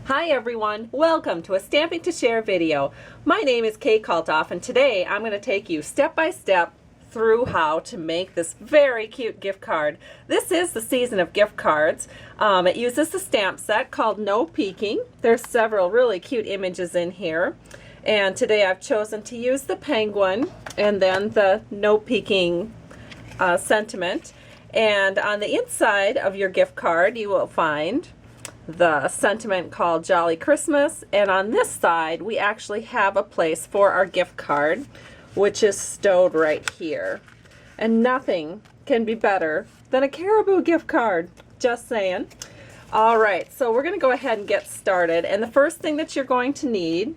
Hi everyone, welcome to a Stamping to Share video. My name is Kate Kalthoff and today I'm going to take you step by step through how to make this very cute gift card. This is the season of gift cards. It uses the stamp set called No Peeking. There's several really cute images in here. And today I've chosen to use the penguin and then the No Peeking sentiment. And on the inside of your gift card you will find the sentiment called Jolly Christmas, and on this side we actually have a place for our gift card, which is stowed right here. And nothing can be better than a Caribou gift card, just saying. Alright, so we're going to go ahead and get started, and the first thing that you're going to need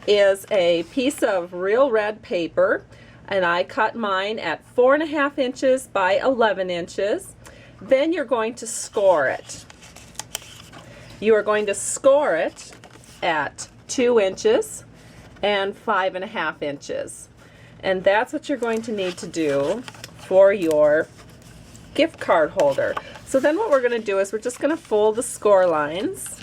is a piece of real red paper, and I cut mine at 4.5 inches by 11 inches. Then you're going to score it. You are going to score it at 2 inches and 5.5 inches. And that's what you're going to need to do for your gift card holder. So then what we're going to do is we're just going to fold the score lines.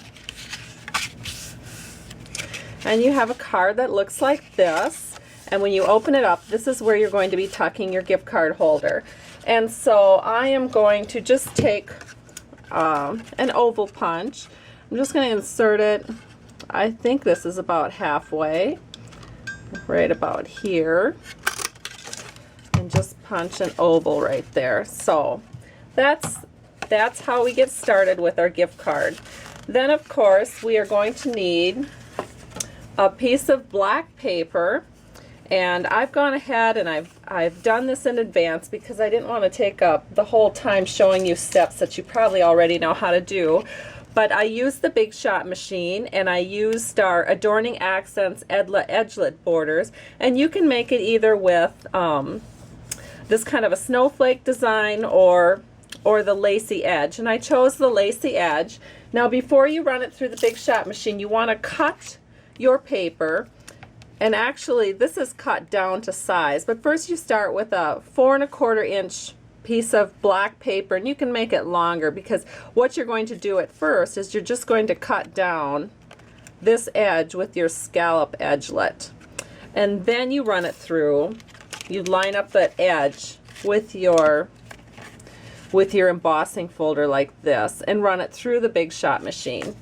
And you have a card that looks like this. And when you open it up, this is where you're going to be tucking your gift card holder. And so I am going to just take an oval punch. I'm just going to insert it, I think this is about halfway, right about here, and just punch an oval right there. So that's how we get started with our gift card. Then of course we are going to need a piece of black paper, and I've gone ahead and I've done this in advance because I didn't want to take up the whole time showing you steps that you probably already know how to do. But I used the Big Shot machine, and I used our Adorning Accents Edgelet borders, and you can make it either with this kind of a snowflake design or the lacy edge, and I chose the lacy edge. Now before you run it through the Big Shot machine, you want to cut your paper, and actually this is cut down to size, but first you start with a 4.25 inch piece of black paper, and you can make it longer because what you're going to do at first is you're just going to cut down this edge with your scallop edgelet, and then you run it through. You line up that edge with your embossing folder like this and run it through the Big Shot machine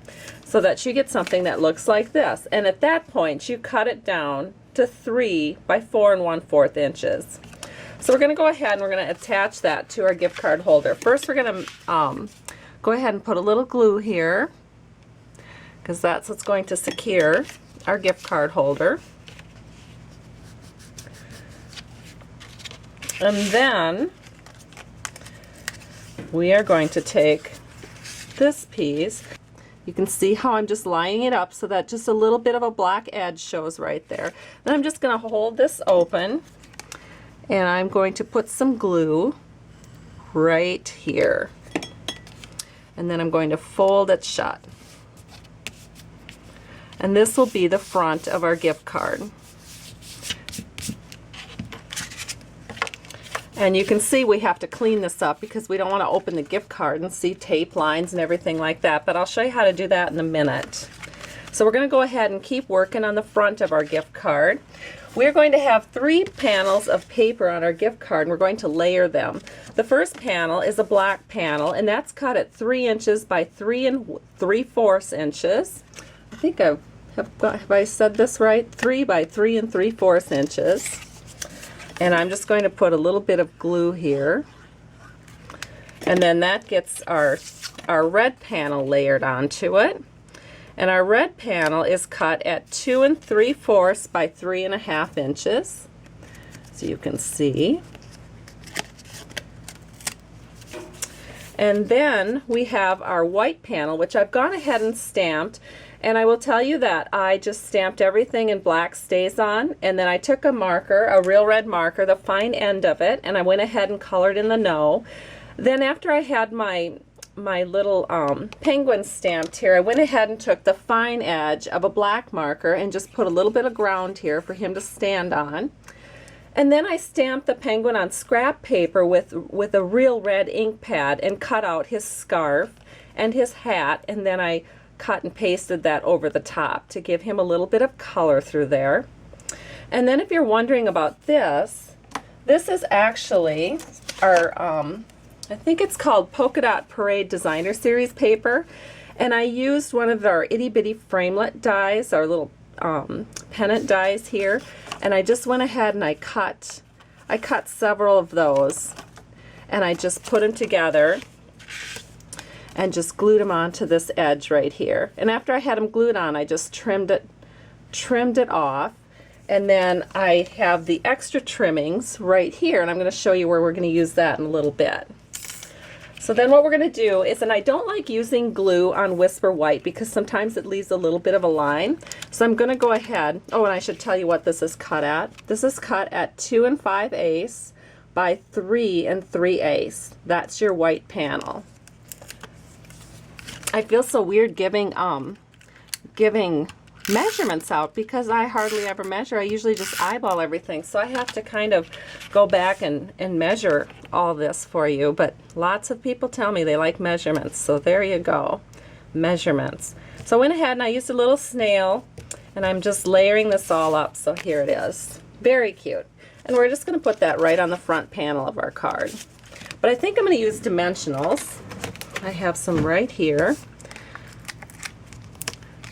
so that you get something that looks like this. And at that point you cut it down to 3 by 4 1/4 inches. So we're going to go ahead and we're going to attach that to our gift card holder. First we're going to go ahead and put a little glue here because that's what's going to secure our gift card holder. And then we are going to take this piece. You can see how I'm just lining it up so that just a little bit of a black edge shows right there. Then I'm just going to hold this open, and I'm going to put some glue right here, and then I'm going to fold it shut, and this will be the front of our gift card. And you can see we have to clean this up because we don't want to open the gift card and see tape lines and everything like that, but I'll show you how to do that in a minute. So we're going to go ahead and keep working on the front of our gift card. We're going to have 3 panels of paper on our gift card, and we're going to layer them. The first panel is a black panel, and that's cut at 3 inches by 3 3/4 inches. I think have I said this right? 3 by 3 3/4 inches. And I'm just going to put a little bit of glue here, and then that gets our red panel layered onto it. And our red panel is cut at 2 3/4 by 3.5 inches, so you can see. And then we have our white panel, which I've gone ahead and stamped, and I will tell you that I just stamped everything in black StazOn, and then I took a marker, a real red marker, the fine end of it, and I went ahead and colored in the no. Then after I had my little penguin stamped here, I went ahead and took the fine edge of a black marker and just put a little bit of ground here for him to stand on. And then I stamped the penguin on scrap paper with a real red ink pad and cut out his scarf and his hat, and then I cut and pasted that over the top to give him a little bit of color through there. And then if you're wondering about this, this is actually our, I think it's called Polka Dot Parade Designer Series paper. And I used one of our itty bitty framelit dies, our little pennant dies here. And I just went ahead and I cut several of those. And I just put them together and just glued them onto this edge right here. And after I had them glued on, I just trimmed it off. And then I have the extra trimmings right here, and I'm going to show you where we're going to use that in a little bit. So then what we're going to do is, and I don't like using glue on Whisper White because sometimes it leaves a little bit of a line. So I'm going to go ahead, oh, and I should tell you what this is cut at. This is cut at 2 5/8 by 3 3/8. That's your white panel. I feel so weird giving measurements out because I hardly ever measure. I usually just eyeball everything, so I have to kind of go back and measure all this for you. But lots of people tell me they like measurements, so there you go, measurements. So I went ahead and I used a little snail, and I'm just layering this all up. So here it is, very cute. And we're just going to put that right on the front panel of our card. But I think I'm going to use dimensionals. I have some right here.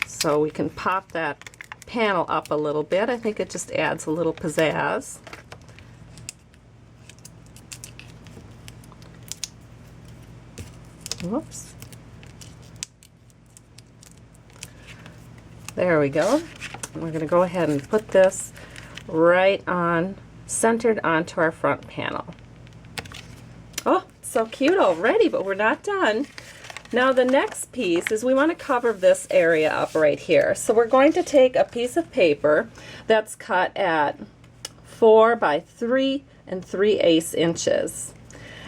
So we can pop that panel up a little bit. I think it just adds a little pizzazz. Whoops. There we go. We're going to go ahead and put this right on, centered onto our front panel. Oh, so cute already, but we're not done. Now the next piece is we want to cover this area up right here. So we're going to take a piece of paper that's cut at 4 by 3 3/8 inches.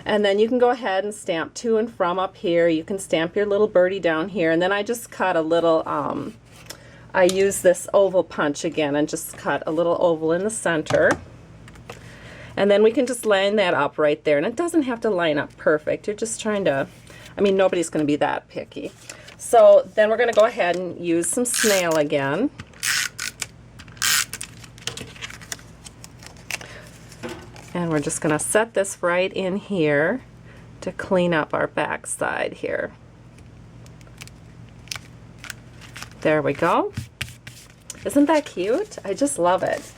And then you can go ahead and stamp to and from up here. You can stamp your little birdie down here. And then I just cut a little, I use this oval punch again and just cut a little oval in the center. And then we can just line that up right there. And it doesn't have to line up perfect. You're just trying to, I mean, nobody's going to be that picky. So then we're going to go ahead and use some snail again. And we're just going to set this right in here to clean up our back side here. There we go. Isn't that cute? I just love it.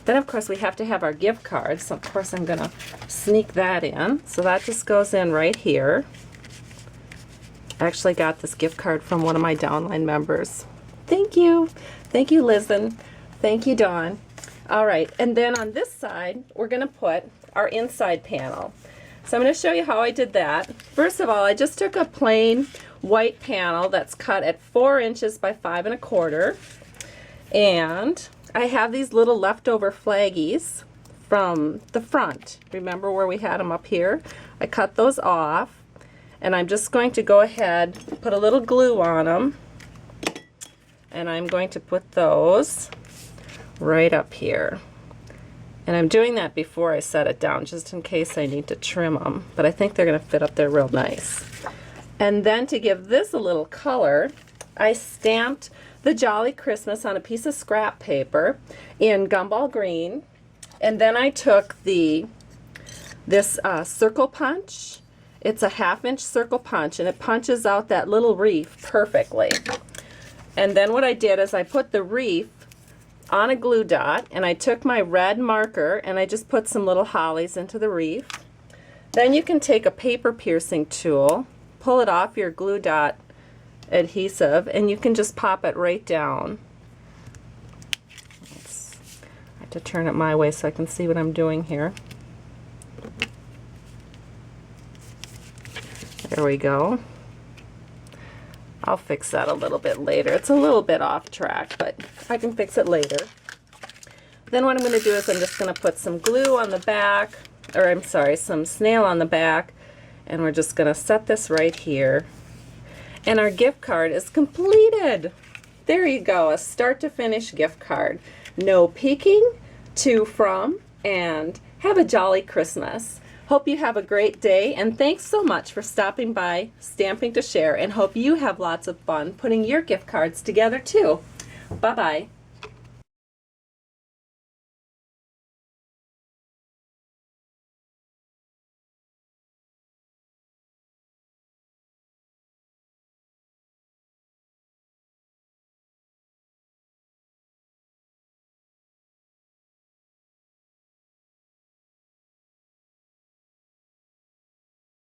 Then of course we have to have our gift card, so of course I'm going to sneak that in. So that just goes in right here. I actually got this gift card from one of my downline members. Thank you. Thank you, Lizen. Thank you, Dawn. All right, and then on this side, we're going to put our inside panel. So I'm going to show you how I did that. First of all, I just took a plain white panel that's cut at 4 inches by 5 1/4. And I have these little leftover flaggies from the front. Remember where we had them up here? I cut those off. And I'm just going to go ahead, put a little glue on them, and I'm going to put those right up here. And I'm doing that before I set it down, just in case I need to trim them, but I think they're going to fit up there real nice. And then to give this a little color, I stamped the Jolly Christmas on a piece of scrap paper in gumball green, and then I took this circle punch. It's a 1/2 inch circle punch, and it punches out that little reef perfectly. And then what I did is I put the reef on a glue dot, and I took my red marker and I just put some little hollies into the reef. Then you can take a paper piercing tool, pull it off your glue dot adhesive, and you can just pop it right down. I have to turn it my way so I can see what I'm doing here. There we go. I'll fix that a little bit later. It's a little bit off track, but I can fix it later. Then what I'm going to do is I'm just going to put some glue on the back, or I'm sorry, some snail on the back, and we're just going to set this right here. And our gift card is completed. There you go, a start to finish gift card. No peeking, to, from, and have a jolly Christmas. Hope you have a great day, and thanks so much for stopping by Stamping to Share, and hope you have lots of fun putting your gift cards together too. Bye-bye.